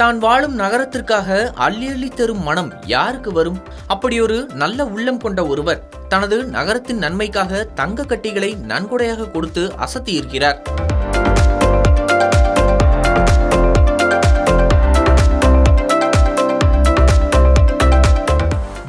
தான் வாழும் நகரத்திற்காக அள்ளி அள்ளி தரும் மனம் யாருக்கு வரும்? அப்படியொரு நல்ல உள்ளம் கொண்ட ஒருவர் தனது நகரத்தின் நன்மைக்காக தங்க கட்டிகளை நன்கொடையாக கொடுத்து அசத்தியிருக்கிறார்.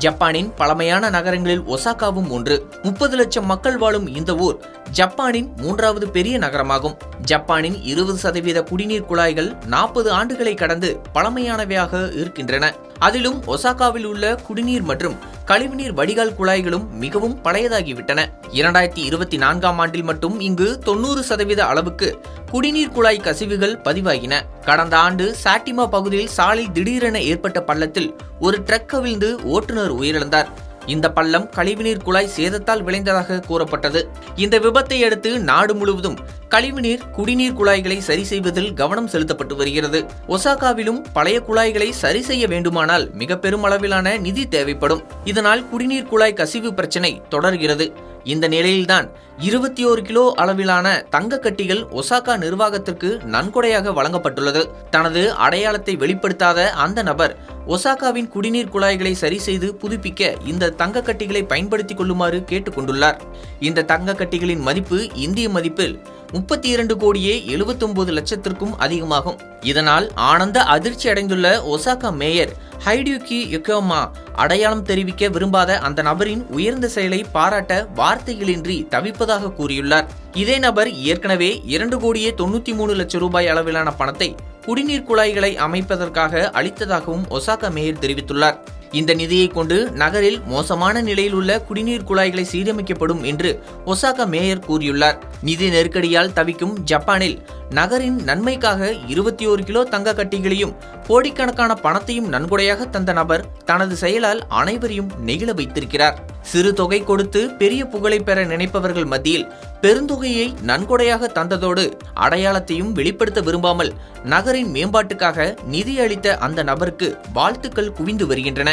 ஜப்பானின் பழமையான நகரங்களில் ஒசாகாவும் ஒன்று. 30 லட்சம் மக்கள் வாழும் இந்த ஊர் ஜப்பானின் 3வது பெரிய நகரமாகும். ஜப்பானின் 20% குடிநீர் குழாய்கள் 40 ஆண்டுகளை கடந்து பழமையானவையாக இருக்கின்றன. அதிலும் ஒசாகாவில் உள்ள குடிநீர் மற்றும் கழிவுநீர் வடிகால் குழாய்களும் மிகவும் பழையதாகிவிட்டன. 2024ஆம் ஆண்டில் மட்டும் இங்கு 90% அளவுக்கு குடிநீர் குழாய் கசிவுகள் பதிவாகின. கடந்த ஆண்டு சாட்டிமா பகுதியில் சாலையில் திடீரென ஏற்பட்ட பள்ளத்தில் ஒரு ட்ரக் கவிழ்ந்து ஓட்டுநர் உயிரிழந்தார். இந்த பள்ளம் கழிவுநீர் குழாய் சேதத்தால் விளைந்ததாக கூறப்பட்டது. இந்த விபத்தை அடுத்து நாடு முழுவதும் கழிவுநீர் குடிநீர் குழாய்களை சரி செய்வதில் கவனம் செலுத்தப்பட்டு வருகிறது. ஒசாகாவிலும் பழைய குழாய்களை சரி செய்ய வேண்டுமானால் மிக பெரும் அளவிலான நிதி தேவைப்படும். இதனால் குடிநீர் குழாய் கசிவு பிரச்சினை தொடர்கிறது. இந்த நிலையில்தான் 21 கிலோ அளவிலான தங்க கட்டிகள் ஒசாகா நிர்வாகத்திற்கு நன்கொடையாக வழங்கப்பட்டுள்ளது. தனது அடையாளத்தை வெளிப்படுத்தாத அந்த நபர் ஒசாகாவின் குடிநீர் குழாய்களை சரி செய்து புதுப்பிக்க இந்த தங்க கட்டிகளை பயன்படுத்திக் கொள்ளுமாறு கேட்டுக் கொண்டுள்ளார். இந்த தங்க கட்டிகளின் மதிப்பு இந்திய மதிப்பில் 32 கோடியே 79 லட்சத்திற்கும் அதிகமாகும். இதனால் ஆனந்த அதிர்ச்சி அடைந்துள்ள ஒசாகா மேயர் ஹைடியுகி யோகோயாமா அடையாளம் தெரிவிக்க விரும்பாத அந்த நபரின் உயர்ந்த செயலை பாராட்ட வார்த்தைகளின்றி தவிப்பதாக கூறியுள்ளார். இதே நபர் ஏற்கனவே 2 கோடியே 93 லட்சம் ரூபாய் அளவிலான பணத்தை குடிநீர் குழாய்களை அமைப்பதற்காக அளித்ததாகவும் ஒசாகா மேயர் தெரிவித்துள்ளார். இந்த நிதியை கொண்டு நகரில் மோசமான நிலையில் உள்ள குடிநீர் குழாய்களை சீரமைக்கப்படும் என்று ஒசாகா மேயர் கூறியுள்ளார். நிதி நெருக்கடியால் தவிக்கும் ஜப்பானில் நகரின் நன்மைக்காக 21 கிலோ தங்க கட்டிகளையும் கோடிக்கணக்கான பணத்தையும் நன்கொடையாக தந்த நபர் தனது செயலால் அனைவரையும் நெகிழ வைத்திருக்கிறார். சிறு தொகை கொடுத்து பெரிய புகழை பெற நினைப்பவர்கள் மத்தியில் பெருந்தொகையை நன்கொடையாக தந்ததோடு அடையாளத்தையும் வெளிப்படுத்த விரும்பாமல் நகரின் மேம்பாட்டுக்காக நிதி அளித்த அந்த நபருக்கு வாழ்த்துக்கள் குவிந்து வருகின்றன.